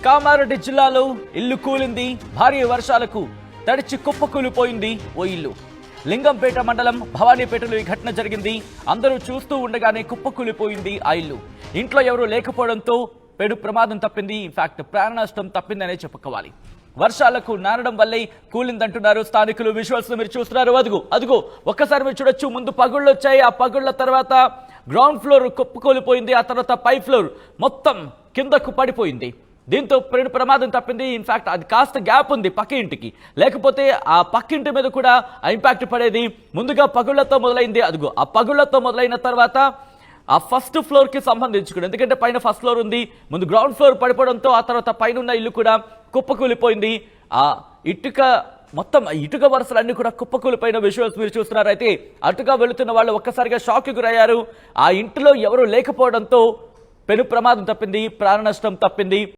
కామారెడ్డి జిల్లాలో ఇల్లు కూలింది. భారీ వర్షాలకు తడిచి కుప్పకూలిపోయింది ఓ ఇల్లు. లింగంపేట మండలం భవానీపేటలో ఈ ఘటన జరిగింది. అందరూ చూస్తూ ఉండగానే కుప్పకూలిపోయింది ఆ ఇల్లు. ఇంట్లో ఎవరూ లేకపోవడంతో పెను ప్రమాదం తప్పింది. ఇన్ఫాక్ట్ ప్రాణ నష్టం తప్పిందనే చెప్పుకోవాలి. వర్షాలకు నానడం వల్లే కూలిందంటున్నారు స్థానికులు. విజువల్స్ మీరు చూస్తున్నారు. అదుగో ఒక్కసారి మీరు చూడొచ్చు. ముందు పగుళ్ళు వచ్చాయి. ఆ పగుళ్ల తర్వాత గ్రౌండ్ ఫ్లోర్ కుప్పకూలిపోయింది. ఆ తర్వాత పై ఫ్లోర్ మొత్తం కిందకు పడిపోయింది. దీంతో ప్రమాదం తప్పింది. ఇన్ఫాక్ట్ అది కాస్త గ్యాప్ ఉంది పక్క ఇంటికి, లేకపోతే ఆ పక్కింటి మీద కూడా ఆ ఇంపాక్ట్ పడేది. ముందుగా పగుళ్లతో మొదలైంది. ఆ పగుళ్లతో మొదలైన తర్వాత ఆ ఫస్ట్ ఫ్లోర్ కి సంబంధించుకుని, ఎందుకంటే పైన ఫస్ట్ ఫ్లోర్ ఉంది, ముందు గ్రౌండ్ ఫ్లోర్ పడిపోవడంతో ఆ తర్వాత పైన ఉన్న ఇల్లు కూడా కుప్పకూలిపోయింది. ఆ ఇటుక వరుసలన్నీ కూడా కుప్పకూలిపోయిన విజువల్స్ మీరు చూస్తున్నారు. అయితే అటుగా వెళుతున్న వాళ్ళు ఒక్కసారిగా షాక్ గురయ్యారు. ఆ ఇంటిలో ఎవరూ లేకపోవడంతో పెను ప్రమాదం తప్పింది, ప్రాణ నష్టం తప్పింది.